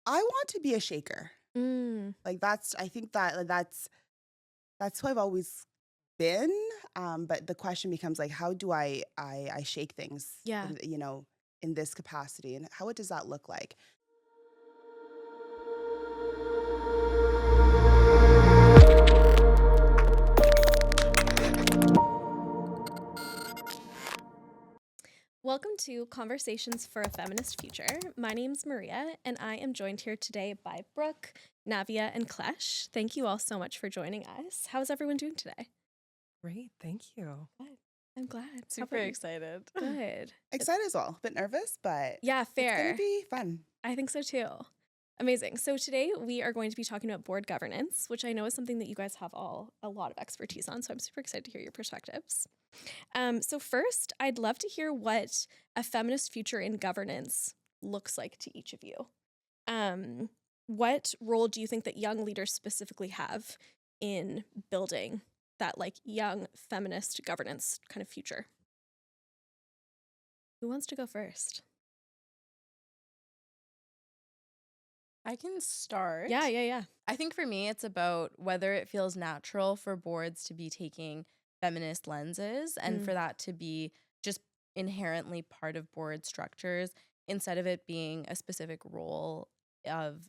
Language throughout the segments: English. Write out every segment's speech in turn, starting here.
I want to be a shaker. Like I think that's who I've always been. But the question becomes like, how do I shake things Yeah. in this capacity, and what does that look like? Welcome to Conversations for a Feminist Future. My name's Marija, and I am joined here today by Brooke, Navya, and Cléche. Thank you all so much for joining us. How's everyone doing today? Great, thank you. Good. I'm glad. How Super about you? excited. Good. Excited as well. A bit nervous, but Yeah, it's gonna fair. be fun. I think so too. Amazing. So today we are going to be talking about board governance, which I know is something that you guys have all a lot of expertise on. So I'm super excited to hear your perspectives. So first, I'd love to hear what a feminist future in governance looks like to each of you. What role do you think that young leaders specifically have in building that like young feminist governance kind of future? Who wants to go first? I can start. Yeah. I think for me, it's about whether it feels natural for boards to be taking feminist lenses and for that to be just inherently part of board structures instead of it being a specific role of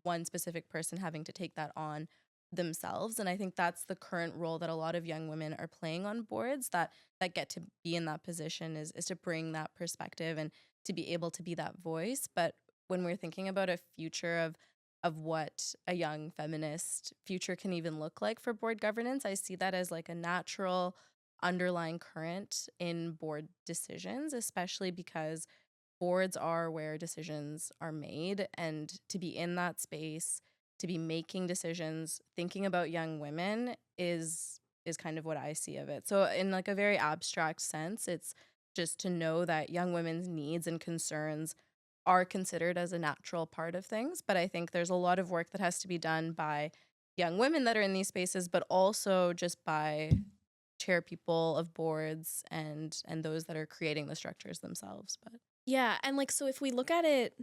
one specific person having to take that on themselves. And I think that's the current role that a lot of young women are playing on boards that get to be in that position is to bring that perspective and to be able to be that voice. But when we're thinking about a future of what a young feminist future can even look like for board governance, I see that as like a natural underlying current in board decisions, especially because boards are where decisions are made. And to be in that space, to be making decisions, thinking about young women is kind of what I see of it. So in like a very abstract sense, it's just to know that young women's needs and concerns are considered as a natural part of things. But I think there's a lot of work that has to be done by young women that are in these spaces, but also just by chair people of boards and those that are creating the structures themselves. But Yeah. And like, so if we look at it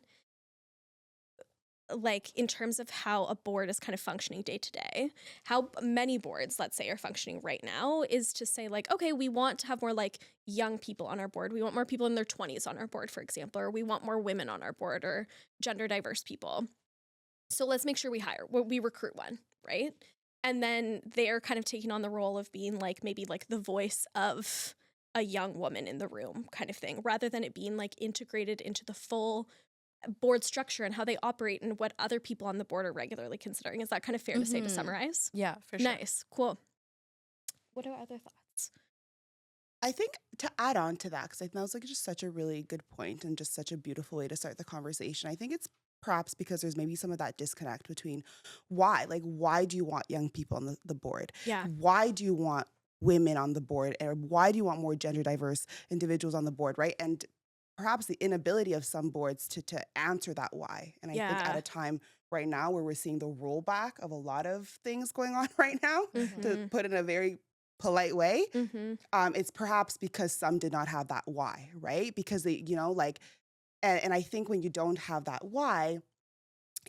like in terms of how a board is kind of functioning day to day, how many boards, let's say, are functioning right now is to say like, okay, we want to have more like young people on our board. We want more people in their 20s on our board, for example, or we want more women on our board or gender diverse people. So let's make sure we recruit one, right? And then they're kind of taking on the role of being like maybe like the voice of a young woman in the room kind of thing, rather than it being like integrated into the full board structure and how they operate and what other people on the board are regularly considering. Is that kind of fair to say to summarize? Yeah, for sure. Nice. Cool. What are other thoughts? I think to add on to that, because I think that was like just such a really good point and just such a beautiful way to start the conversation. I think it's perhaps because there's maybe some of that disconnect between why do you want young people on the board? Yeah. Why do you want women on the board? Or why do you want more gender diverse individuals on the board, right? And perhaps the inability of some boards to answer that why. And I think at a time right now where we're seeing the rollback of a lot of things going on right now, to put it in a very polite way, it's perhaps because some did not have that why, right? Because they, and I think when you don't have that why,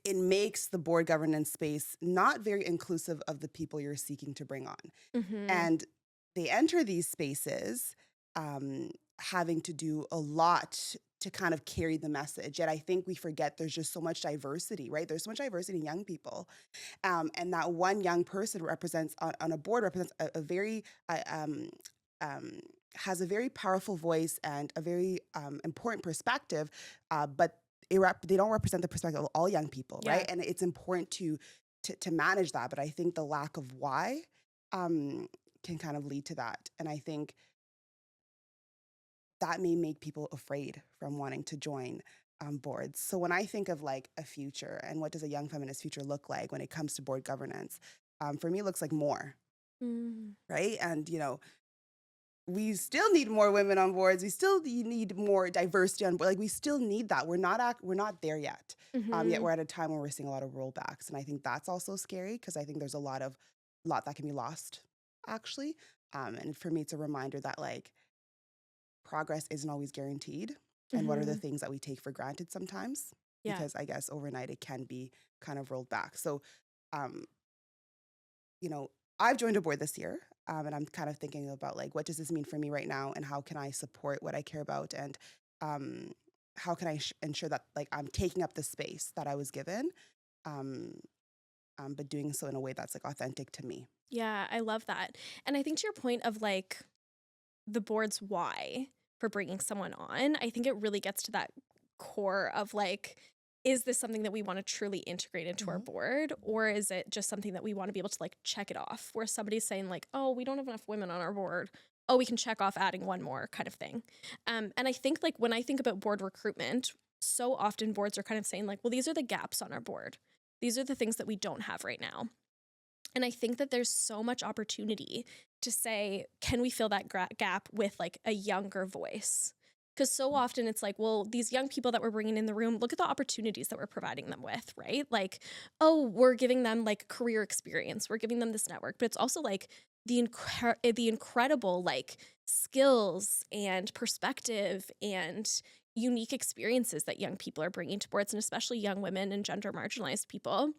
it makes the board governance space not very inclusive of the people you're seeking to bring on. And they enter these spaces having to do a lot to kind of carry the message. Yet I think we forget there's just so much diversity, right? There's so much diversity in young people. And that one young person represents on a board represents a very has a very powerful voice and a very important perspective, but they don't represent the perspective of all young people, right? And it's important to manage that. But I think the lack of why can kind of lead to that. And I think that may make people afraid from wanting to join boards. So when I think of like a future and what does a young feminist future look like when it comes to board governance, for me, it looks like more, right? And, we still need more women on boards. We still need more diversity on board. Like we still need that. We're not there yet. Yet we're at a time where we're seeing a lot of rollbacks. And I think that's also scary because I think there's a lot that can be lost actually. And for me, it's a reminder that like, progress isn't always guaranteed. And what are the things that we take for granted sometimes? because I guess overnight it can be kind of rolled back. So, you know, I've joined a board this year, and I'm kind of thinking about like, what does this mean for me right now, and how can I support what I care about, and um, how can I ensure that like I'm taking up the space that I was given, um, but doing so in a way that's like authentic to me. Yeah, I love that. And I think to your point of like the board's why for bringing someone on, I think it really gets to that core of like, is this something that we want to truly integrate into our board, or is it just something that we want to be able to like check it off, where somebody's saying like, oh, we don't have enough women on our board, oh, we can check off adding one more kind of thing. And I think like when I think about board recruitment, so often boards are kind of saying like, well, these are the gaps on our board, these are the things that we don't have right now. And I think that there's so much opportunity to say, can we fill that gap with like a younger voice? Because so often it's like, well, these young people that we're bringing in the room, look at the opportunities that we're providing them with, right? Like, oh, we're giving them like career experience, we're giving them this network, but it's also like the incredible like skills and perspective and unique experiences that young people are bringing to boards, and especially young women and gender marginalized people.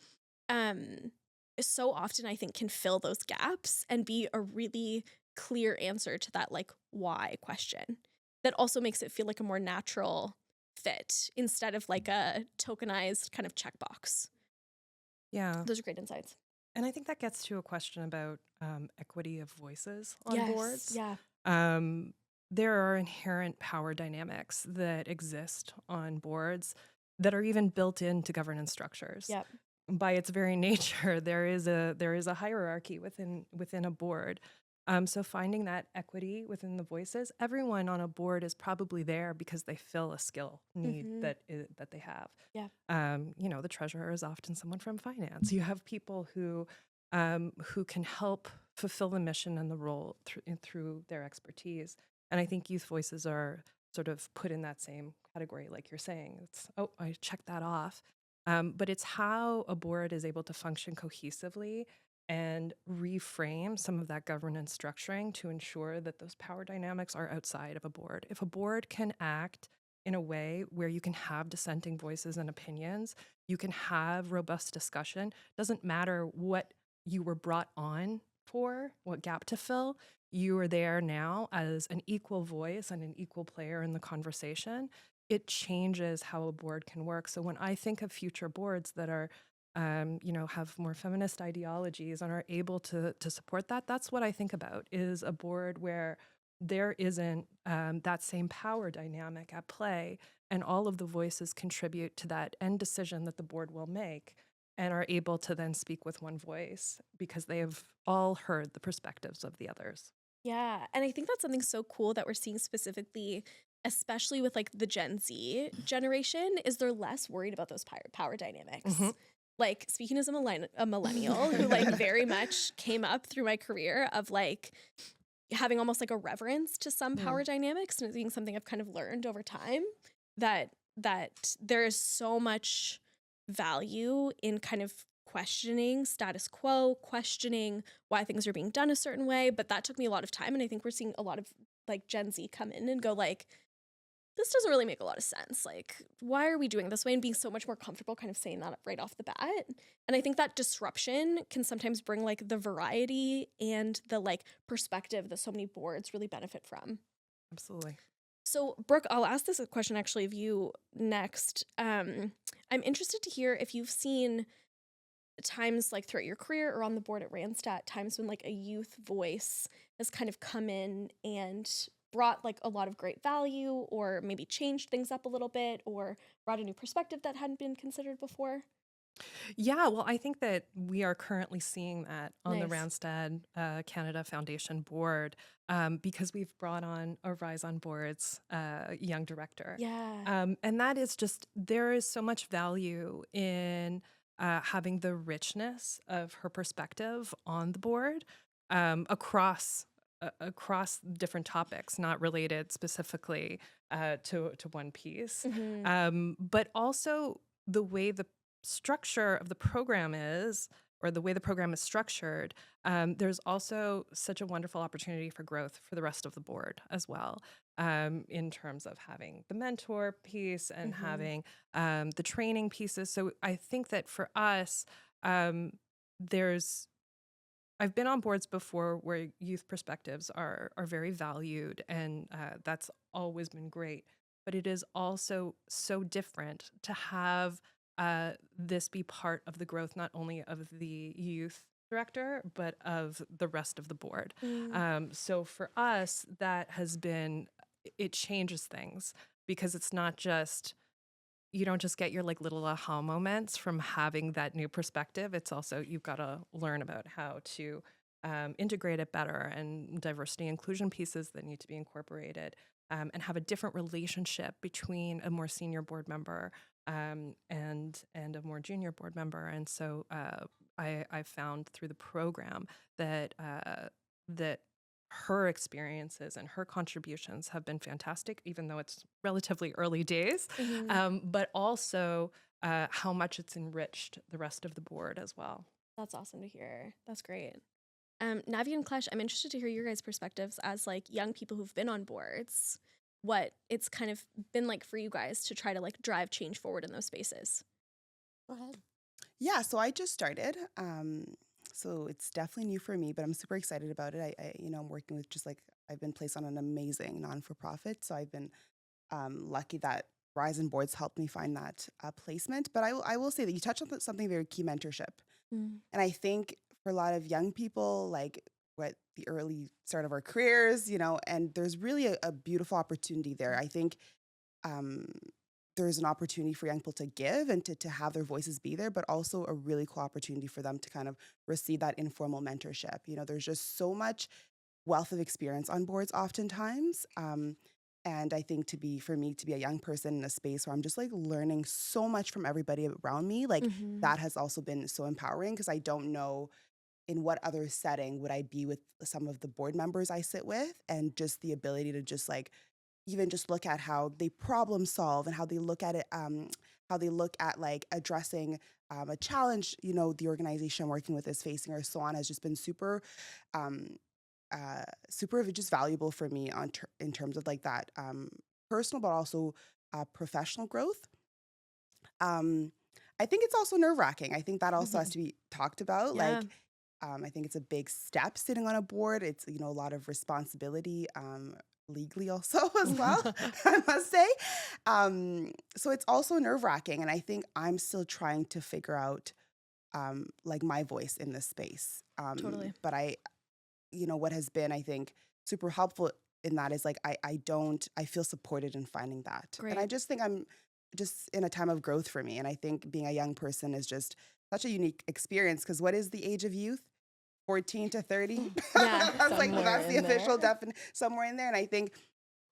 So often I think can fill those gaps and be a really clear answer to that like why question that also makes it feel like a more natural fit instead of like a tokenized kind of checkbox. Yeah. Those are great insights. And I think that gets to a question about equity of voices on boards. Yeah. There are inherent power dynamics that exist on boards that are even built into governance structures. Yep. By its very nature, there is a hierarchy within a board. So finding that equity within the voices, everyone on a board is probably there because they fill a skill need that they have. Yeah. The treasurer is often someone from finance. You have people who can help fulfill the mission and the role through their expertise. And I think youth voices are sort of put in that same category, like you're saying. It's, oh, I checked that off. But it's how a board is able to function cohesively and reframe some of that governance structuring to ensure that those power dynamics are outside of a board. If a board can act in a way where you can have dissenting voices and opinions, you can have robust discussion, doesn't matter what you were brought on for, what gap to fill, you are there now as an equal voice and an equal player in the conversation. It changes how a board can work. So when I think of future boards that are, have more feminist ideologies and are able to support that, that's what I think about, is a board where there isn't that same power dynamic at play, and all of the voices contribute to that end decision that the board will make and are able to then speak with one voice because they have all heard the perspectives of the others. Yeah. And I think that's something so cool that we're seeing specifically, especially with like the Gen Z generation, is they're less worried about those power dynamics. Like, speaking as a millennial who like very much came up through my career of like having almost like a reverence to some power dynamics, and it being something I've kind of learned over time, that there is so much value in kind of questioning status quo, questioning why things are being done a certain way. But that took me a lot of time. And I think we're seeing a lot of like Gen Z come in and go like, this doesn't really make a lot of sense. Like, why are we doing it this way? And being so much more comfortable kind of saying that right off the bat. And I think that disruption can sometimes bring like the variety and the like perspective that so many boards really benefit from. Absolutely. So, Brooke, I'll ask this question actually of you next. I'm interested to hear if you've seen times like throughout your career or on the board at Randstad, times when like a youth voice has kind of come in and brought like a lot of great value, or maybe changed things up a little bit, or brought a new perspective that hadn't been considered before. Yeah, well, I think that we are currently seeing that on the Nice. Randstad Canada Foundation board, because we've brought on a Rise on Boards young director. Yeah. And that is just, there is so much value in having the richness of her perspective on the board across different topics, not related specifically to one piece, but also the way the structure of the program is or the way the program is structured, there's also such a wonderful opportunity for growth for the rest of the board as well, in terms of having the mentor piece and having the training pieces. So I think that for us, I've been on boards before where youth perspectives are very valued, and that's always been great. But it is also so different to have this be part of the growth, not only of the youth director, but of the rest of the board. So for us, that has been, it changes things, because it's not just, you don't just get your like little aha moments from having that new perspective. It's also, you've got to learn about how to integrate it better, and diversity inclusion pieces that need to be incorporated, and have a different relationship between a more senior board member and a more junior board member. And so I found through the program that that her experiences and her contributions have been fantastic, even though it's relatively early days, but also how much it's enriched the rest of the board as well. That's awesome to hear. That's great. Navya and Cléche, I'm interested to hear your guys' perspectives as like young people who've been on boards, what it's kind of been like for you guys to try to like drive change forward in those spaces. Go ahead. Yeah, so I just started. So it's definitely new for me, but I'm super excited about it. I'm working with I've been placed on an amazing non-for-profit. So I've been lucky that Rise and Boards helped me find that placement. But I will say that you touched on something very key, mentorship. And I think for a lot of young people, like what the early start of our careers, and there's really a beautiful opportunity there. I think there's an opportunity for young people to give and to have their voices be there, but also a really cool opportunity for them to kind of receive that informal mentorship. There's just so much wealth of experience on boards oftentimes. And I think for me to be a young person in a space where I'm just like learning so much from everybody around me, like that has also been so empowering, because I don't know in what other setting would I be with some of the board members I sit with, and just the ability to just like even just look at how they problem solve and how they look at it, how they look at like addressing a challenge, the organization I'm working with is facing, or so on, has just been super just valuable for me in terms of like that personal, but also professional growth. I think it's also nerve-wracking. I think that also has to be talked about. Yeah. Like, I think it's a big step sitting on a board. It's, a lot of responsibility, legally also as well, I must say. So it's also nerve-wracking. And I think I'm still trying to figure out like my voice in this space. Totally. But what has been, I think, super helpful in that is like, I feel supported in finding that. Great. And I just think I'm just in a time of growth for me. And I think being a young person is just such a unique experience, because what is the age of youth? 14 to 30? Yeah, I was like, well, that's the somewhere in official definition, somewhere in there. And I think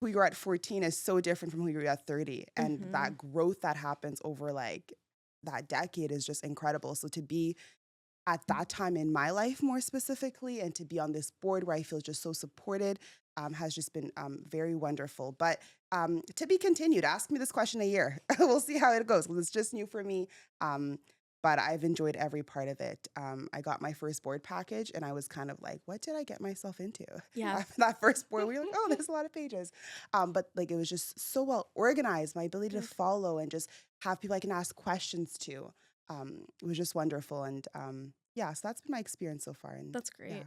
who you are at 14 is so different from who you are at 30. And that growth that happens over like that decade is just incredible. So to be at that time in my life more specifically, and to be on this board where I feel just so supported, has just been very wonderful. But to be continued. Ask me this question a year. We'll see how it goes, because it's just new for me. But I've enjoyed every part of it. I got my first board package, and I was kind of like, what did I get myself into? Yeah. That first board, we were like, oh, there's a lot of pages. But like, it was just so well organized. My ability to follow and just have people I can ask questions to. It was just wonderful. And so that's been my experience so far. And That's great. yeah.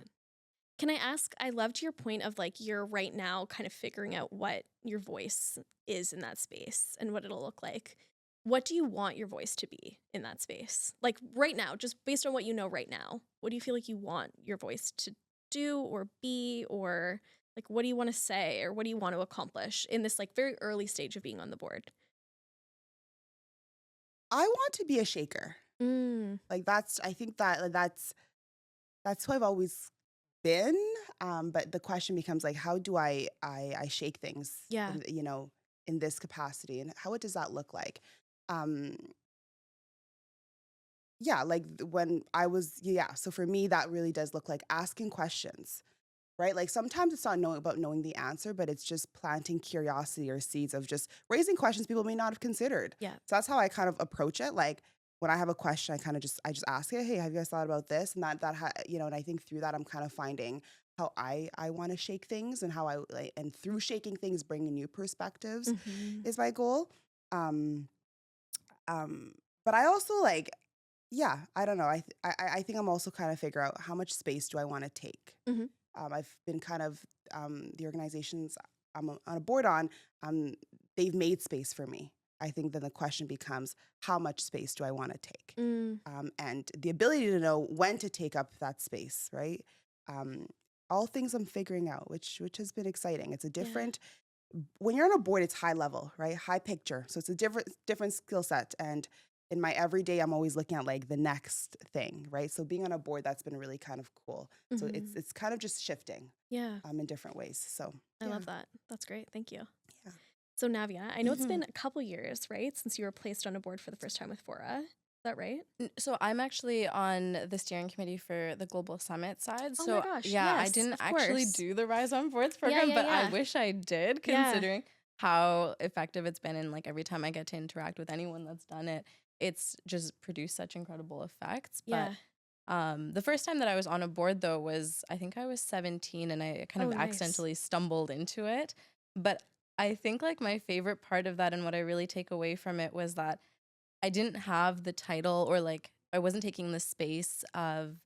Can I ask, I loved your point of like, you're right now kind of figuring out what your voice is in that space and what it'll look like. What do you want your voice to be in that space? Like right now, just based on what you know right now, what do you feel like you want your voice to do or be, or like, what do you want to say, or what do you want to accomplish in this like very early stage of being on the board? I want to be a shaker. Like I think that's who I've always been. But the question becomes like, how do I shake things? Yeah. In this capacity, and what does that look like? Like when I was, so for me, that really does look like asking questions, right? Like sometimes it's not about knowing the answer, but it's just planting curiosity or seeds of just raising questions people may not have considered. Yeah. So that's how I kind of approach it. Like, when I have a question, I just ask it, hey, have you guys thought about this? And and I think through that, I'm kind of finding how I want to shake things, and how and through shaking things, bringing new perspectives is my goal. Um, but I also I don't know. I think I'm also kind of figure out how much space do I want to take. Mhm. I've been kind of the organizations I'm on a board on. They've made space for me. I think then the question becomes, how much space do I want to take? And the ability to know when to take up that space, right? All things I'm figuring out, which has been exciting. It's a different, when you're on a board, it's high level, right? High picture. So it's a different skill set. And in my everyday, I'm always looking at like the next thing, right? So being on a board, that's been really kind of cool. So it's kind of just shifting in different ways. So I love that. That's great. Thank you. Yeah. So Navya, I know it's been a couple years, right, since you were placed on a board for the first time with Fora. Is that right? So I'm actually on the steering committee for the Global Summit side. Oh So my gosh, yeah, I yes, didn't of actually course. do the Rise on Boards program, but I yeah. wish I did, Yeah. considering how effective it's been. And like every time I get to interact with anyone that's done it, it's just produced such incredible effects. Yeah. But the first time that I was on a board though was, I think I was 17, and I kind of nice. accidentally stumbled into it. But I think like my favorite part of that, and what I really take away from it, was that I didn't have the title, or like I wasn't taking the space of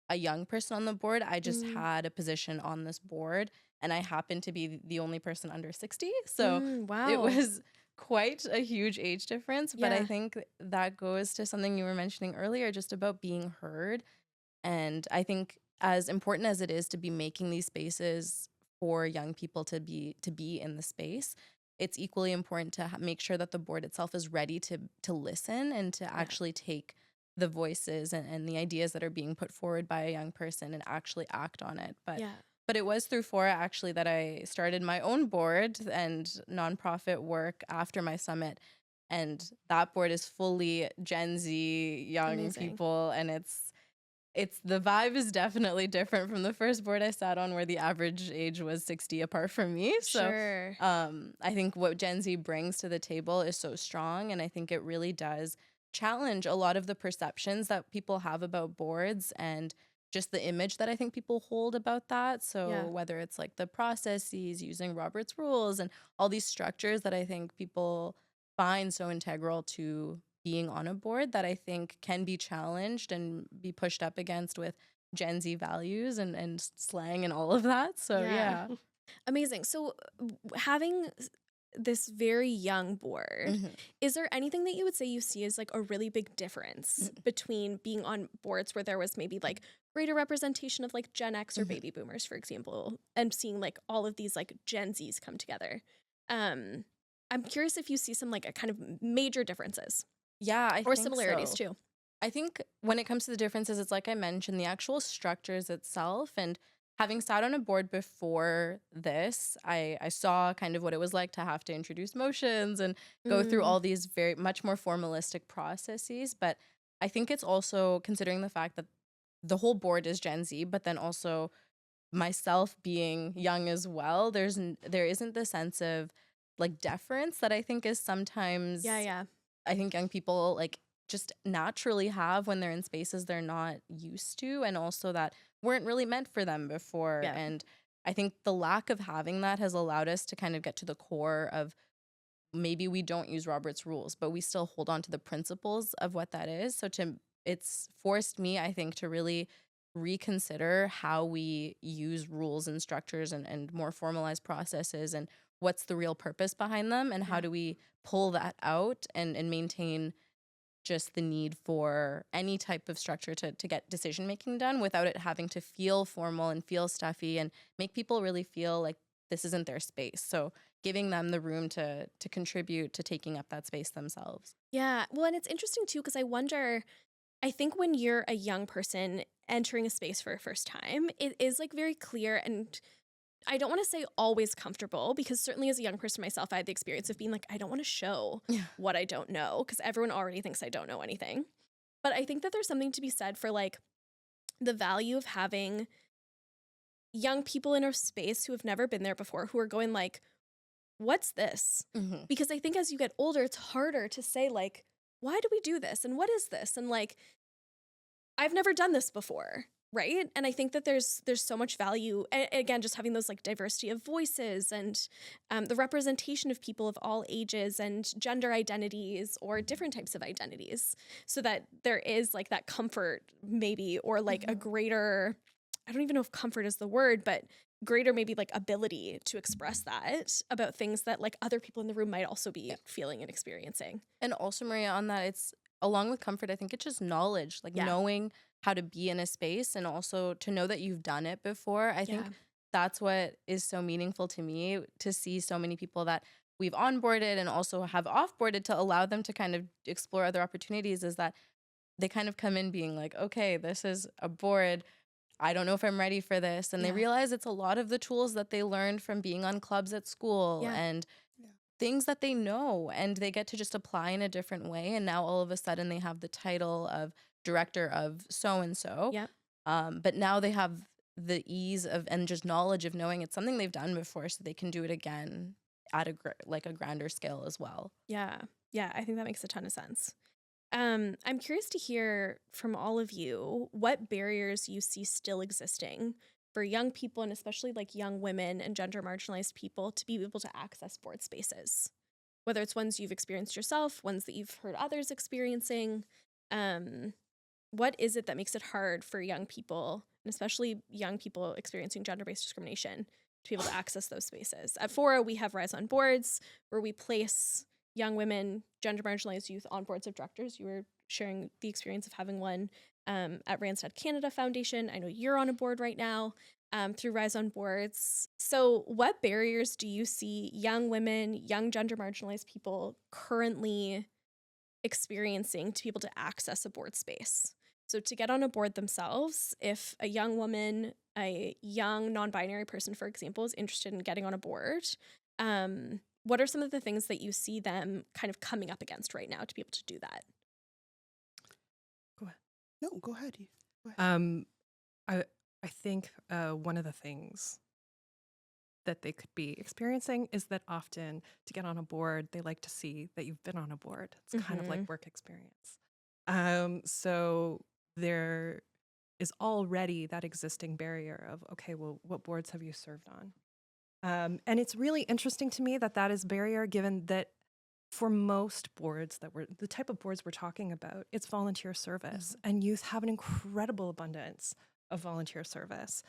a young person on the board. I just had a position on this board, and I happened to be the only person under 60. So Wow. it was quite a huge age difference. But Yeah. I think that goes to something you were mentioning earlier, just about being heard. And I think as important as it is to be making these spaces for young people to be in the space, it's equally important to make sure that the board itself is ready to listen and to actually take the voices and the ideas that are being put forward by a young person and actually act on it. But it was through Fora actually that I started my own board and nonprofit work after my summit. And that board is fully Gen Z young Amazing. people, and it's the vibe is definitely different from the first board I sat on, where the average age was 60 apart from me. So Sure. I think what Gen Z brings to the table is so strong, and I think it really does challenge a lot of the perceptions that people have about boards, and just the image that I think people hold about that. So whether it's like the processes, using Robert's rules, and all these structures that I think people find so integral to being on a board, that I think can be challenged and be pushed up against with Gen Z values and slang and all of that. So yeah. Amazing. So having this very young board, is there anything that you would say you see as like a really big difference between being on boards where there was maybe like greater representation of like Gen X or baby boomers, for example, and seeing like all of these like Gen Zs come together? I'm curious if you see some like a kind of major differences. Yeah, I or think similarities so. too. I think when it comes to the differences, it's like I mentioned, the actual structures itself. And having sat on a board before this, I saw kind of what it was like to have to introduce motions and go through all these very much more formalistic processes. But I think it's also considering the fact that the whole board is Gen Z, but then also myself being young as well, there isn't the sense of like deference that I think is sometimes I think young people like just naturally have when they're in spaces they're not used to, and also that weren't really meant for them before. And I think the lack of having that has allowed us to kind of get to the core of, maybe we don't use Robert's rules, but we still hold on to the principles of what that is. So it's forced me, I think, to really reconsider how we use rules and structures and more formalized processes, and what's the real purpose behind them, and how do we pull that out and maintain just the need for any type of structure to get decision making done without it having to feel formal and feel stuffy and make people really feel like this isn't their space. So giving them the room to contribute to taking up that space themselves. Yeah. Well, and it's interesting too, because I think when you're a young person entering a space for a first time, it is like very clear, and I don't want to say always comfortable, because certainly as a young person myself, I had the experience of being like, I don't want to show what I don't know, because everyone already thinks I don't know anything. But I think that there's something to be said for like the value of having young people in a space who have never been there before, who are going like, what's this? Because I think as you get older, it's harder to say like, why do we do this? And what is this? And like, I've never done this before. Right. And I think that there's so much value, again, just having those like diversity of voices and the representation of people of all ages and gender identities or different types of identities, so that there is like that comfort maybe, or like a greater, I don't even know if comfort is the word, but greater maybe like ability to express that about things that like other people in the room might also be feeling and experiencing. And also, Maria, on that, it's along with comfort, I think it's just knowledge, like knowing how to be in a space, and also to know that you've done it before. I think that's what is so meaningful to me, to see so many people that we've onboarded and also have offboarded to allow them to kind of explore other opportunities, is that they kind of come in being like, okay, this is a board. I don't know if I'm ready for this. And they realize it's a lot of the tools that they learned from being on clubs at school and things that they know, and they get to just apply in a different way. And now all of a sudden they have the title of director of so-and-so. But now they have the ease of and just knowledge of knowing it's something they've done before, so they can do it again at a grander scale as well. Yeah, I think that makes a ton of sense. I'm curious to hear from all of you what barriers you see still existing for young people, and especially like young women and gender marginalized people, to be able to access board spaces, whether it's ones you've experienced yourself, ones that you've heard others experiencing. What is it that makes it hard for young people, and especially young people experiencing gender-based discrimination, to be able to access those spaces? At Fora, we have Rise on Boards, where we place young women, gender marginalized youth on boards of directors. You were sharing the experience of having one at Randstad Canada Foundation. I know you're on a board right now through Rise on Boards. So what barriers do you see young women, young gender marginalized people currently experiencing to be able to access a board space? So to get on a board themselves, if a young woman, a young non-binary person, for example, is interested in getting on a board, what are some of the things that you see them kind of coming up against right now to be able to do that? Go ahead. No, go ahead. Go ahead. I think one of the things that they could be experiencing is that often to get on a board, they like to see that you've been on a board. It's kind of like work experience. So there is already that existing barrier of, okay, well, what boards have you served on? And it's really interesting to me that that is barrier, given that for most boards the type of boards we're talking about, it's volunteer service, and youth have an incredible abundance of volunteer service.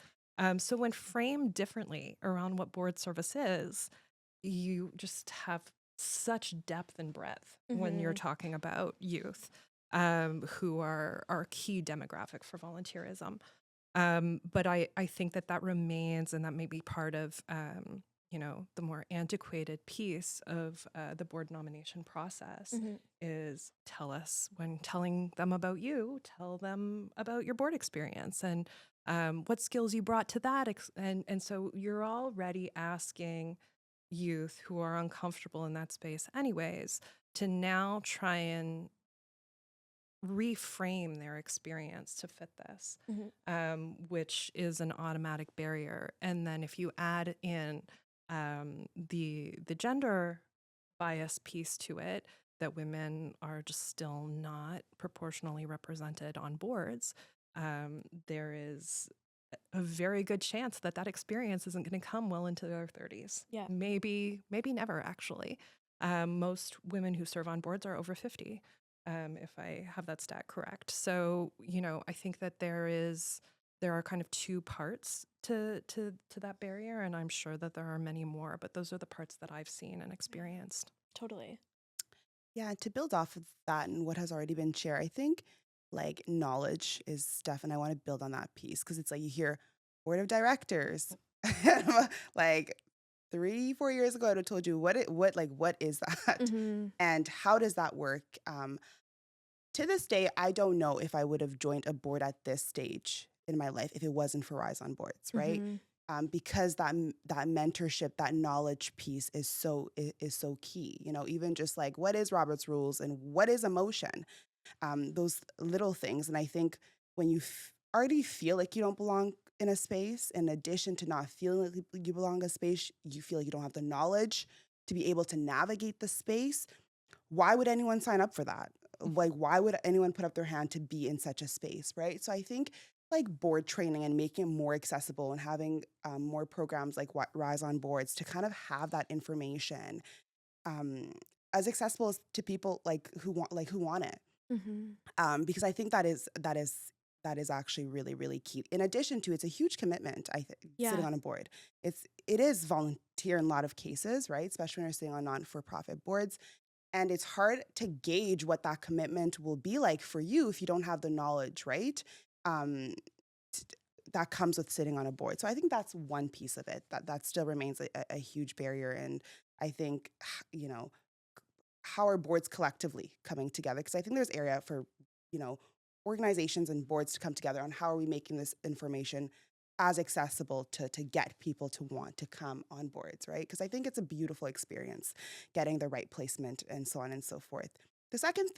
So when framed differently around what board service is, you just have such depth and breadth when you're talking about youth, who are our key demographic for volunteerism. But I think that remains, and that may be part of, the more antiquated piece of the board nomination process is when telling them about you, tell them about your board experience and what skills you brought to that. And so you're already asking youth who are uncomfortable in that space anyways to now try and reframe their experience to fit this, which is an automatic barrier. And then if you add in the gender bias piece to it, that women are just still not proportionally represented on boards, there is a very good chance that experience isn't going to come well into their 30s. Yeah. Maybe never, actually. Most women who serve on boards are over 50. If I have that stat correct. So, I think that there are kind of two parts to that barrier, and I'm sure that there are many more, but those are the parts that I've seen and experienced. Totally. Yeah, to build off of that and what has already been shared, I think like knowledge is stuff, and I want to build on that piece, because it's like you hear board of directors. Like 3-4 years ago, I'd have told you what is that, and how does that work? To this day, I don't know if I would have joined a board at this stage in my life if it wasn't for Rise on Boards, right? Because that mentorship, that knowledge piece is so key. Even just like what is Robert's Rules and what is emotion, those little things. And I think when you already feel like you don't belong in a space, in addition to not feeling like you belong in a space, you feel like you don't have the knowledge to be able to navigate the space. Why would anyone sign up for that? Like, why would anyone put up their hand to be in such a space, right? So I think like board training and making it more accessible and having more programs like Rise on Boards to kind of have that information um, as accessible as to people who want it. Because I think that is actually really, really key. In addition to, it's a huge commitment. I think sitting on a board, it is volunteer in a lot of cases, right? Especially when you're sitting on non-for-profit boards, and it's hard to gauge what that commitment will be like for you if you don't have the knowledge, right? Um, that comes with sitting on a board. So I think that's one piece of it that still remains a huge barrier. And I think, how are boards collectively coming together? Because I think there's area for, organizations and boards to come together on how are we making this information as accessible to get people to want to come on boards, right? Because I think it's a beautiful experience getting the right placement and so on and so forth. The second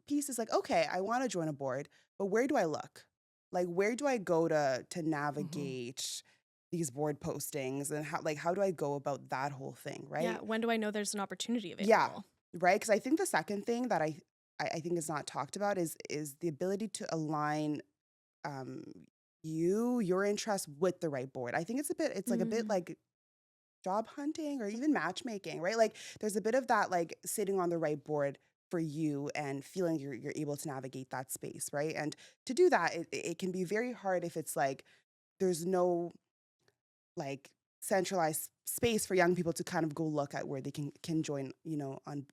piece is like, okay, I want to join a board, but where do I look? Like, where do I go to navigate these board postings, and how do I go about that whole thing, right? Yeah. When do I know there's an opportunity available? Yeah, right. Because I think the second thing that I think is not talked about is the ability to align your interest with the right board. I think it's like a bit like job hunting or even matchmaking, right? Like there's a bit of that, like sitting on the right board for you and feeling you're able to navigate that space, right? And to do that, it can be very hard if it's like there's no like centralized space for young people to kind of go look at where they can join, on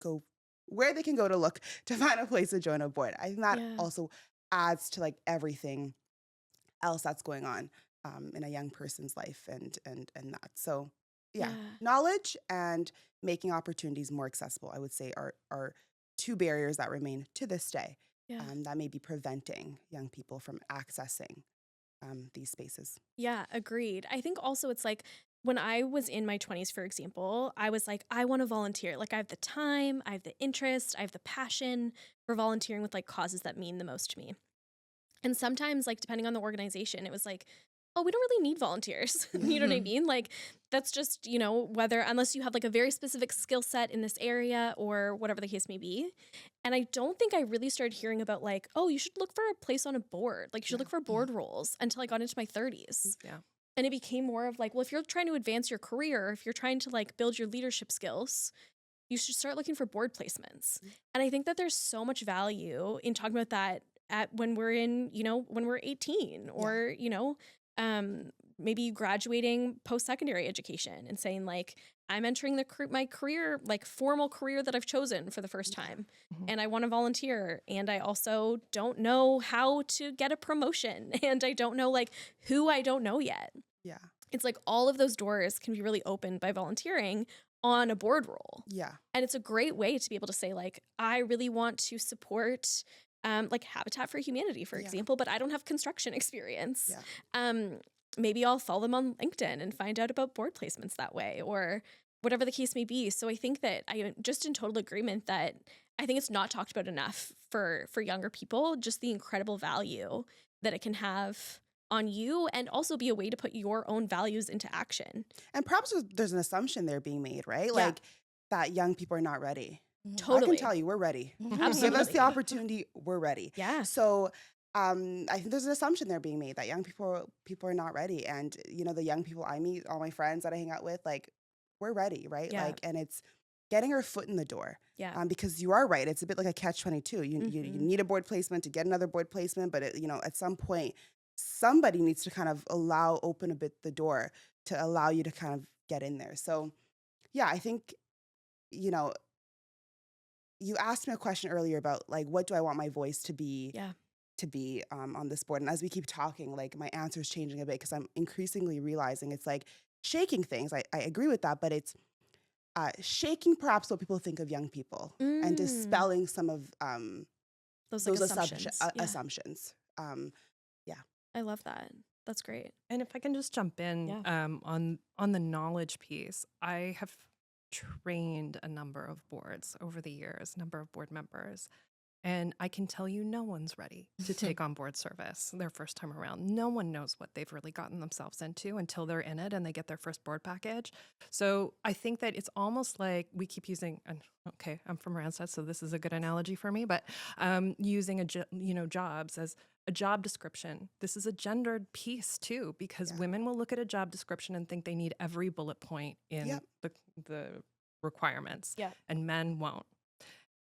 go where they can go to look to find a place to join a board. I think that also adds to like everything else that's going on in a young person's life and that. So knowledge and making opportunities more accessible, I would say, are two barriers that remain to this day that may be preventing young people from accessing these spaces. Yeah, agreed. I think also it's like when I was in my 20s, for example, I was like, I want to volunteer. Like I have the time, I have the interest, I have the passion for volunteering with like causes that mean the most to me. And sometimes, like, depending on the organization, it was like, oh, we don't really need volunteers. You know what I mean? Like, that's just, unless you have like a very specific skill set in this area or whatever the case may be. And I don't think I really started hearing about like, oh, you should look for a place on a board. Like, you should look for board roles until I got into my 30s. Yeah. And it became more of like, well, if you're trying to advance your career, if you're trying to like build your leadership skills, you should start looking for board placements. And I think that there's so much value in talking about that when we're in, when we're 18 or, maybe graduating post-secondary education and saying like, I'm entering my career, like formal career that I've chosen for the first time. And I want to volunteer. And I also don't know how to get a promotion. And I don't know like who I don't know yet. Yeah. It's like all of those doors can be really opened by volunteering on a board role. Yeah. And it's a great way to be able to say like, I really want to support like Habitat for Humanity, for example, but I don't have construction experience. Yeah. Maybe I'll follow them on LinkedIn and find out about board placements that way or whatever the case may be. So I think that I'm just in total agreement that I think it's not talked about enough for younger people, just the incredible value that it can have on you and also be a way to put your own values into action. And perhaps there's an assumption there being made, right? Yeah. Like that young people are not ready. Totally. I can tell you, we're ready. Absolutely. Give us the opportunity, we're ready. Yeah. So I think there's an assumption there being made that young people are not ready. And, the young people I meet, all my friends that I hang out with, like, we're ready, right? Yeah. Like, and it's getting our foot in the door. Yeah. Because you are right. It's a bit like a catch-22. You need a board placement to get another board placement, but at some point, somebody needs to kind of open a bit the door to allow you to kind of get in there. So, yeah, I think, you asked me a question earlier about like, what do I want my voice to be? Yeah. To be on this board. And as we keep talking, like my answer is changing a bit because I'm increasingly realizing it's like shaking things. I agree with that, but it's shaking perhaps what people think of young people and dispelling some of those assumptions. Yeah. I love that. That's great. And if I can just jump in on the knowledge piece, I have trained a number of boards over the years, number of board members. And I can tell you no one's ready to take on board service their first time around. No one knows what they've really gotten themselves into until they're in it and they get their first board package. So I think that it's almost like we keep using, and okay, I'm from Randstad, so this is a good analogy for me, but using jobs as a job description. This is a gendered piece too, because women will look at a job description and think they need every bullet point in the requirements, and men won't.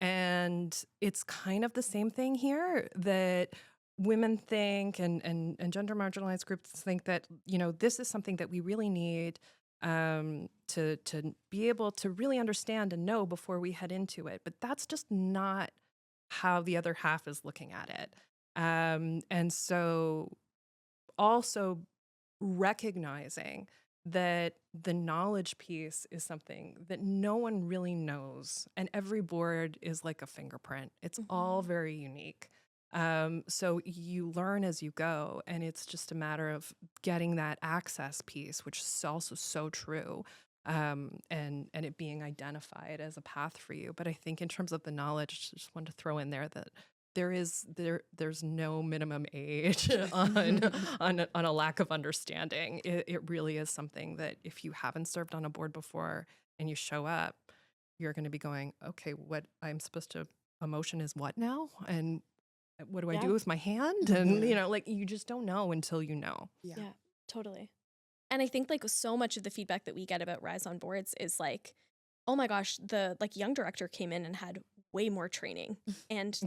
And it's kind of the same thing here, that women think and gender marginalized groups think that, this is something that we really need to be able to really understand and know before we head into it. But that's just not how the other half is looking at it. And so also recognizing that the knowledge piece is something that no one really knows. And every board is like a fingerprint. It's all very unique. So you learn as you go, and it's just a matter of getting that access piece, which is also so true, and it being identified as a path for you. But I think in terms of the knowledge, just wanted to throw in there that there's no minimum age on a lack of understanding. It really is something that if you haven't served on a board before and you show up, you're going to be going, okay, what I'm supposed to, emotion is what now? And what do I do with my hand? And, you just don't know until you know. Yeah, totally. And I think so much of the feedback that we get about Rise on Boards is oh my gosh, the young director came in and had way more training and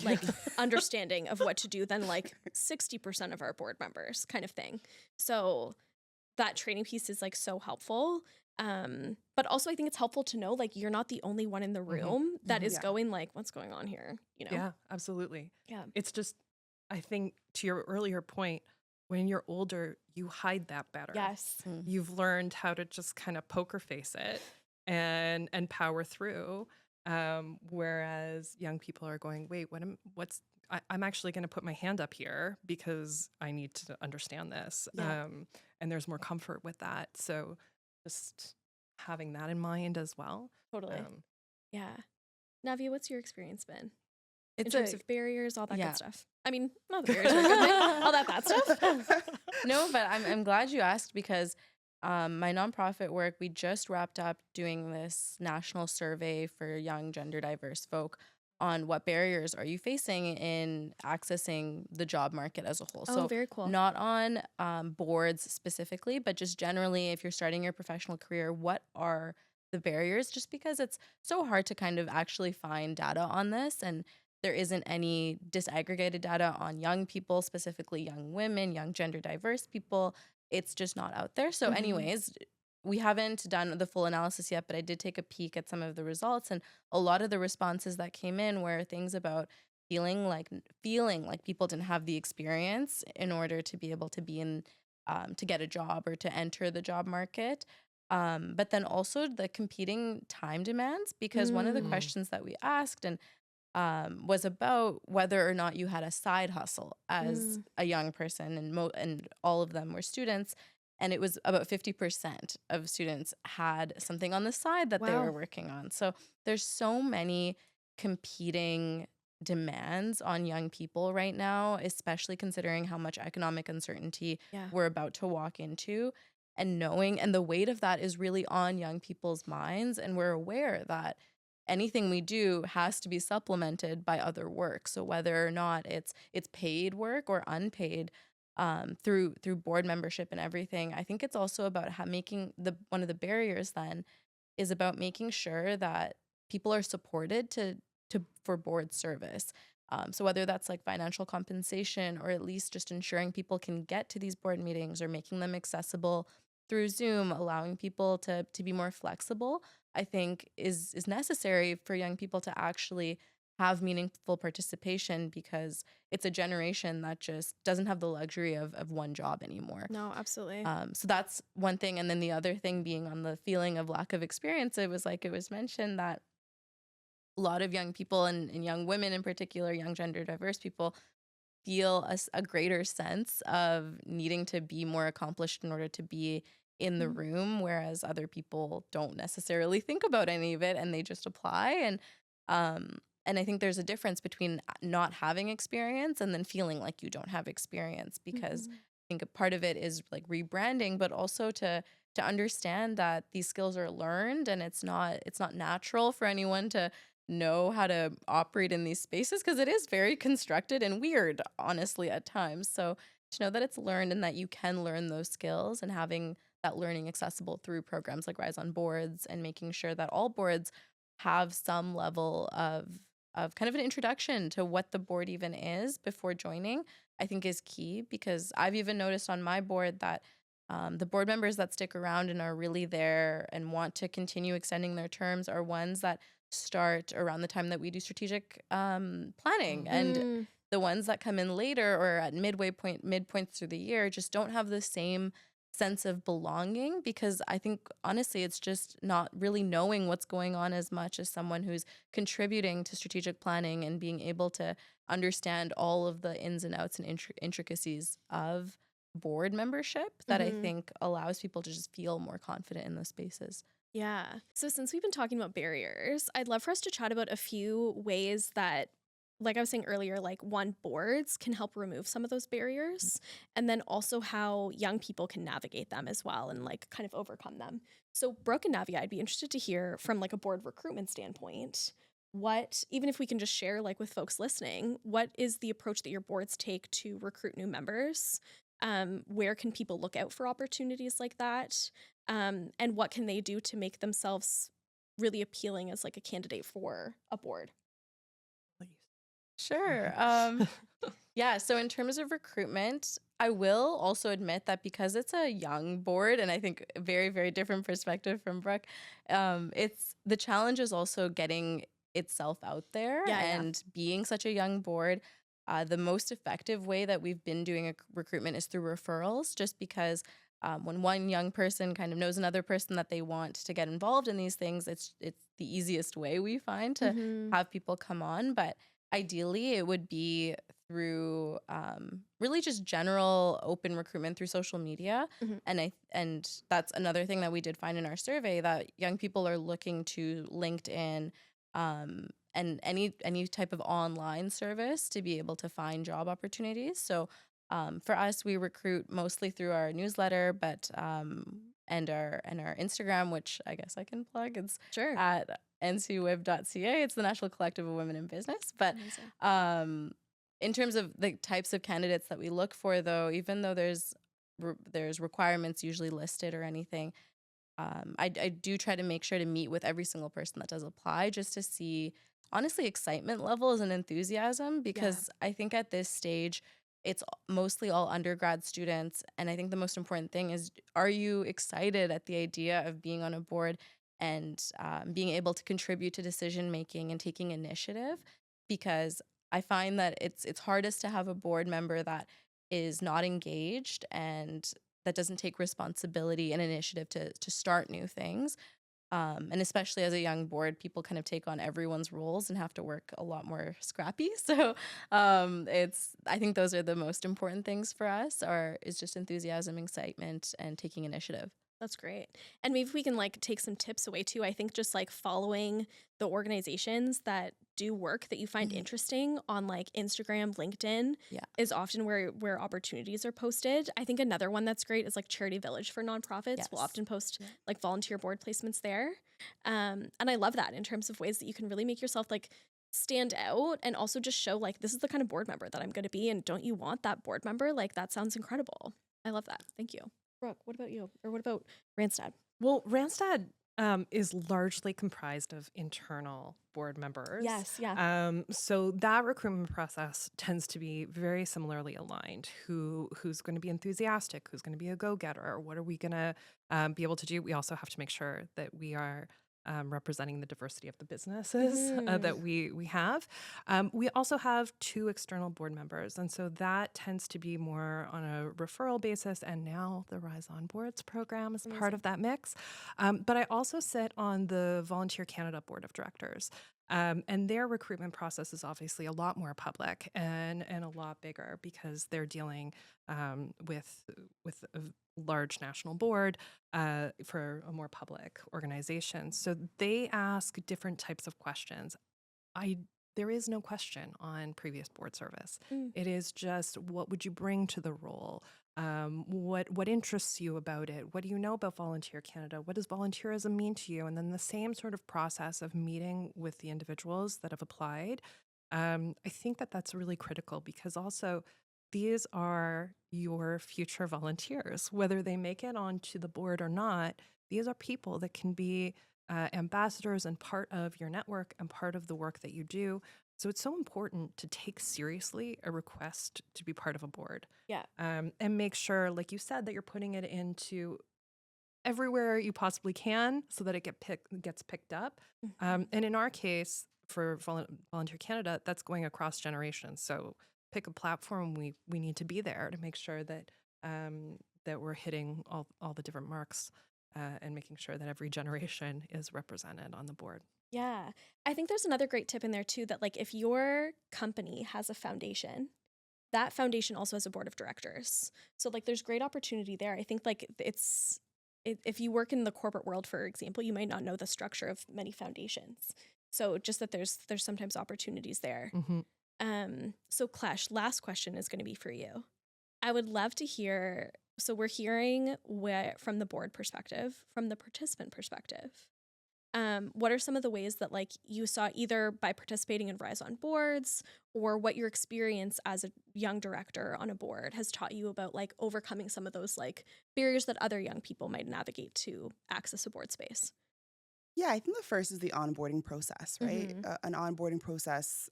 understanding of what to do than 60% of our board members, kind of thing. So that training piece is so helpful. But also I think it's helpful to know you're not the only one in the room that is going what's going on here, Yeah, absolutely. Yeah. It's just, I think to your earlier point, when you're older, you hide that better. Yes. You've learned how to just kind of poker face it and power through. Whereas young people are going, wait, I'm actually going to put my hand up here because I need to understand this. And there's more comfort with that. So just having that in mind as well. Totally. Yeah. Navya, what's your experience been? In terms of barriers, all that good stuff. I mean, not the barriers, but all that bad stuff. No, but I'm glad you asked, because my nonprofit work, we just wrapped up doing this national survey for young gender diverse folk on what barriers are you facing in accessing the job market as a whole. So very cool. Not on boards specifically, but just generally, if you're starting your professional career, what are the barriers? Just because it's so hard to kind of actually find data on this, and there isn't any disaggregated data on young people, specifically young women, young gender diverse people. It's just not out there. So anyways, we haven't done the full analysis yet, but I did take a peek at some of the results, and a lot of the responses that came in were things about feeling like people didn't have the experience in order to be able to be in, to get a job or to enter the job market. But then also the competing time demands, because one of the questions that we asked was about whether or not you had a side hustle as a young person, and all of them were students. And it was about 50% of students had something on the side that they were working on. So there's so many competing demands on young people right now, especially considering how much economic uncertainty we're about to walk into. And the weight of that is really on young people's minds. And we're aware that anything we do has to be supplemented by other work. So whether or not it's paid work or unpaid, through board membership and everything, I think it's also about making one of the barriers then is about making sure that people are supported for board service. So whether that's financial compensation, or at least just ensuring people can get to these board meetings, or making them accessible through Zoom, allowing people to be more flexible, I think is necessary for young people to actually have meaningful participation, because it's a generation that just doesn't have the luxury of one job anymore. No, absolutely. So that's one thing. And then the other thing being on the feeling of lack of experience, it was mentioned that a lot of young people, and young women in particular, young gender diverse people, feel a greater sense of needing to be more accomplished in order to be in the room, whereas other people don't necessarily think about any of it, and they just apply. And I think there's a difference between not having experience and then feeling like you don't have experience, because I think a part of it is like rebranding, but also to understand that these skills are learned, and it's not natural for anyone to know how to operate in these spaces, because it is very constructed and weird, honestly, at times. So to know that it's learned and that you can learn those skills, and having that learning accessible through programs like Rise on Boards, and making sure that all boards have some level of kind of an introduction to what the board even is before joining, I think is key. Because I've even noticed on my board that the board members that stick around and are really there and want to continue extending their terms are ones that start around the time that we do strategic planning. And the ones that come in later or at midpoints through the year just don't have the same sense of belonging, because I think honestly it's just not really knowing what's going on as much as someone who's contributing to strategic planning and being able to understand all of the ins and outs and intricacies of board membership, that I think allows people to just feel more confident in those spaces. Yeah. So since we've been talking about barriers, I'd love for us to chat about a few ways that, like I was saying earlier, like boards can help remove some of those barriers, and then also how young people can navigate them as well and like kind of overcome them. So Brooke and Navya, I'd be interested to hear from like a board recruitment standpoint, what, even if we can just share like with folks listening, what is the approach that your boards take to recruit new members? Where can people look out for opportunities like that? And what can they do to make themselves really appealing as like a candidate for a board? Sure. Yeah, so in terms of recruitment, I will also admit that because it's a young board, and I think a very, very different perspective from Brooke, it's the challenge is also getting itself out there. And being such a young board, the most effective way that we've been doing recruitment is through referrals, just because when one young person kind of knows another person that they want to get involved in these things, it's the easiest way we find to have people come on. But ideally, it would be through really just general open recruitment through social media. And that's another thing that we did find in our survey, that young people are looking to LinkedIn and any type of online service to be able to find job opportunities. So for us, we recruit mostly through our newsletter, but and our Instagram, which I guess I can plug. It's at ncwib.ca. It's the National Collective of Women in Business. But in terms of the types of candidates that we look for, though, even though there's requirements usually listed or anything, I do try to make sure to meet with every single person that does apply, just to see, honestly, excitement levels and enthusiasm, because I think at this stage, it's mostly all undergrad students. And I think the most important thing is, are you excited at the idea of being on a board and being able to contribute to decision making and taking initiative? Because I find that it's hardest to have a board member that is not engaged and that doesn't take responsibility and initiative to start new things. And especially as a young board, people kind of take on everyone's roles and have to work a lot more scrappy. So I think those are the most important things for us, is just enthusiasm, excitement, and taking initiative. That's great. And maybe we can like take some tips away too. I think just like following the organizations that do work that you find interesting on like Instagram, LinkedIn is often where opportunities are posted. I think another one that's great is like Charity Village for nonprofits. We'll often post like volunteer board placements there. And I love that in terms of ways that you can really make yourself like stand out, and also just show like, this is the kind of board member that I'm going to be. And don't you want that board member? Like, that sounds incredible. I love that. Thank you. Brooke, what about you? Or what about Randstad? Well, Randstad is largely comprised of internal board members. Yes, yeah. So that recruitment process tends to be very similarly aligned. Who's going to be enthusiastic? Who's going to be a go-getter? What are we going to be able to do? We also have to make sure that we are representing the diversity of the businesses that we have. We also have 2 external board members, and so that tends to be more on a referral basis, and now the Rise on Boards program is part of that mix. But I also sit on the Volunteer Canada Board of Directors. And their recruitment process is obviously a lot more public and a lot bigger, because they're dealing with a large national board for a more public organization. So they ask different types of questions. there is no question on previous board service. Mm. It is just, what would you bring to the role? What interests you about it? What do you know about Volunteer Canada? What does volunteerism mean to you? And then the same sort of process of meeting with the individuals that have applied. I think that that's really critical, because also these are your future volunteers. Whether they make it onto the board or not, these are people that can be ambassadors and part of your network and part of the work that you do. So it's so important to take seriously a request to be part of a board. Yeah. And make sure, like you said, that you're putting it into everywhere you possibly can so that it gets picked up. Mm-hmm. And in our case, for Volunteer Canada, that's going across generations. So pick a platform. We need to be there to make sure that that we're hitting all the different marks and making sure that every generation is represented on the board. Yeah. I think there's another great tip in there too, that like if your company has a foundation, that foundation also has a board of directors. So like there's great opportunity there. I think like if you work in the corporate world, for example, you might not know the structure of many foundations. So just that there's sometimes opportunities there. Mm-hmm. So Cléche, last question is going to be for you. I would love to hear, so we're hearing from the board perspective, from the participant perspective. What are some of the ways that like you saw either by participating in Rise on boards, or what your experience as a young director on a board has taught you about like overcoming some of those like barriers that other young people might navigate to access a board space? Yeah, I think the first is the onboarding process, right? Mm-hmm. An onboarding process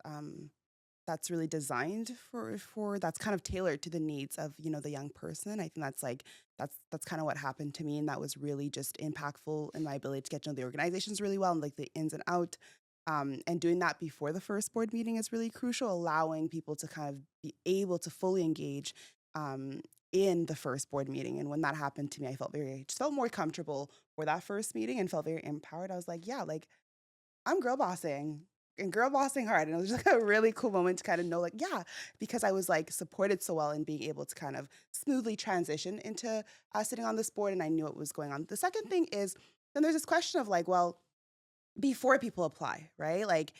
that's really designed for that's kind of tailored to the needs of, you know, the young person. I think that's kind of what happened to me, and that was really just impactful in my ability to get to know the organizations really well and like the ins and out. And doing that before the first board meeting is really crucial, allowing people to kind of be able to fully engage in the first board meeting. And when that happened to me, I just felt more comfortable for that first meeting and felt very empowered. I was like, yeah, like I'm girl bossing and girl bossing hard. And it was just like a really cool moment to kind of know, like, yeah, because I was like supported so well in being able to kind of smoothly transition into sitting on this board, and I knew what was going on. The second thing is, then there's this question of like, well, before people apply, right? Like,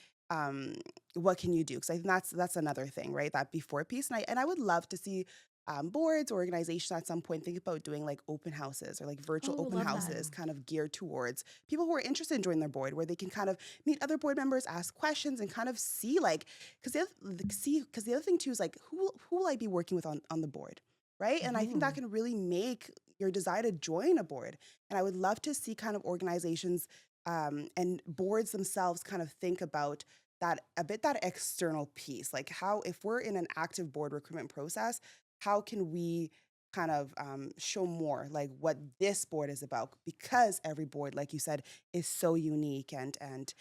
what can you do? Because I think that's another thing, right? That before piece. And I would love to see boards, organizations at some point think about doing like open houses or like virtual open Love that. houses kind of geared towards people who are interested in joining their board, where they can kind of meet other board members, ask questions, and kind of see like, because the other thing too is like, who will I be working with on the board, right? And I think that can really make your desire to join a board. And I would love to see kind of organizations and boards themselves kind of think about that external piece, like how, if we're in an active board recruitment process, how can we kind of show more like what this board is about, because every board, like you said, is so unique and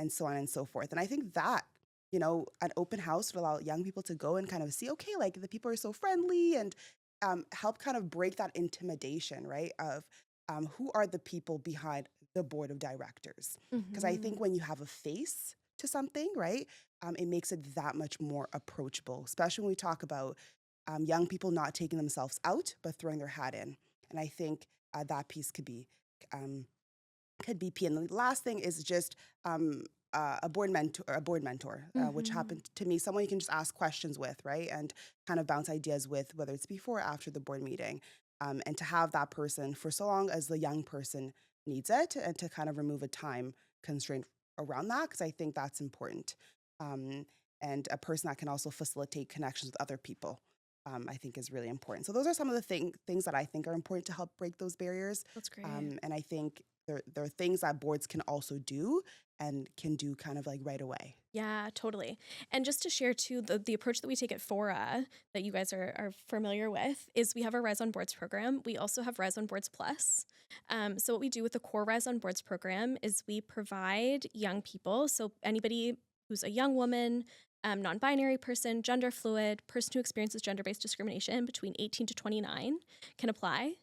so on and so forth. And I think that, you know, an open house would allow young people to go and kind of see, okay, like the people are so friendly, and help kind of break that intimidation, right, of who are the people behind the board of directors. Because I think when you have a face to something, right, it makes it that much more approachable, especially when we talk about young people not taking themselves out, but throwing their hat in. And I think that piece could be key. And the last thing is just a board mentor, which happened to me, someone you can just ask questions with, right, and kind of bounce ideas with, whether it's before or after the board meeting, and to have that person for so long as the young person needs it, and to kind of remove a time constraint around that, because I think that's important. And a person that can also facilitate connections with other people, I think is really important. So those are some of the things that I think are important to help break those barriers. That's great. And I think there are things that boards can also do, and can do kind of like right away. Yeah, totally. And just to share too, the approach that we take at Fora that you guys are familiar with is we have our Rise on Boards program. We also have Rise on Boards Plus. So what we do with the core Rise on Boards program is we provide young people, so anybody who's a young woman, non-binary person, gender fluid, person who experiences gender-based discrimination between 18 to 29 can apply.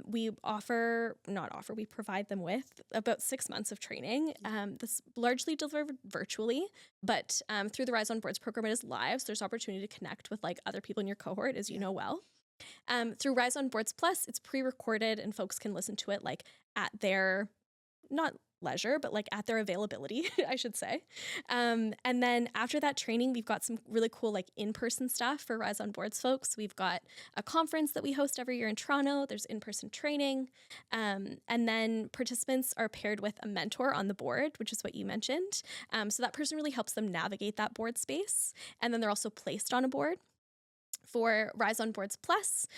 We provide them with about 6 months of training. This largely delivered virtually, but through the Rise on Boards program, it is live. So there's opportunity to connect with like other people in your cohort, as you know well. Through Rise on Boards Plus, it's pre-recorded and folks can listen to it like at their, not leisure, but like at their availability, I should say. And then after that training, we've got some really cool like in-person stuff for Rise on Boards folks. We've got a conference that we host every year in Toronto. There's in-person training. And then participants are paired with a mentor on the board, which is what you mentioned. So that person really helps them navigate that board space. And then they're also placed on a board. For Rise on Boards Plus,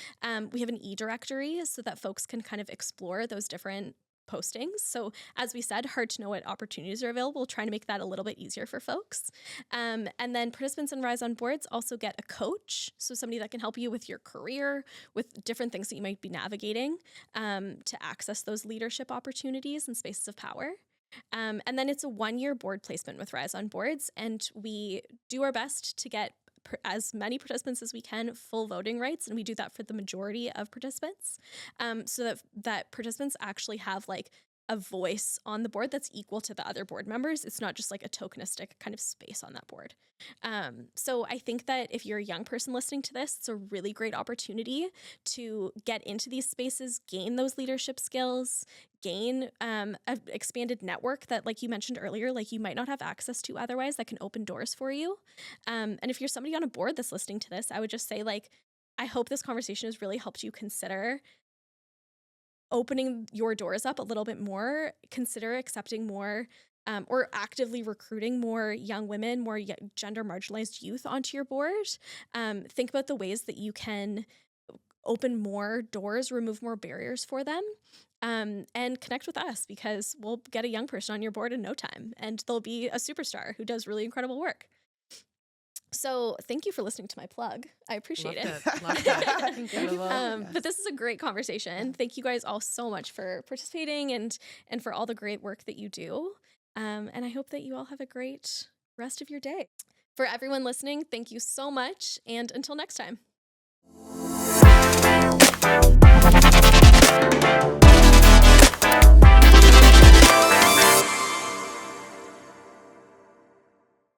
we have an e-directory so that folks can kind of explore those different postings. So as we said, hard to know what opportunities are available, trying to make that a little bit easier for folks. And then participants in Rise on Boards also get a coach, so somebody that can help you with your career, with different things that you might be navigating to access those leadership opportunities and spaces of power. And then it's a 1-year board placement with Rise on Boards, and we do our best to get as many participants as we can full voting rights, and we do that for the majority of participants, so that participants actually have like a voice on the board that's equal to the other board members. It's not just like a tokenistic kind of space on that board. So I think that if you're a young person listening to this, it's a really great opportunity to get into these spaces, gain those leadership skills, gain an expanded network that, like you mentioned earlier, like you might not have access to otherwise, that can open doors for you. And if you're somebody on a board that's listening to this, I would just say, like, I hope this conversation has really helped you consider opening your doors up a little bit more, consider accepting more or actively recruiting more young women, more gender marginalized youth onto your board. Think about the ways that you can open more doors, remove more barriers for them, and connect with us, because we'll get a young person on your board in no time, and they'll be a superstar who does really incredible work. So thank you for listening to my plug. I appreciate it. Loved it. But this is a great conversation. Thank you guys all so much for participating and for all the great work that you do. And I hope that you all have a great rest of your day. For everyone listening, thank you so much. And until next time.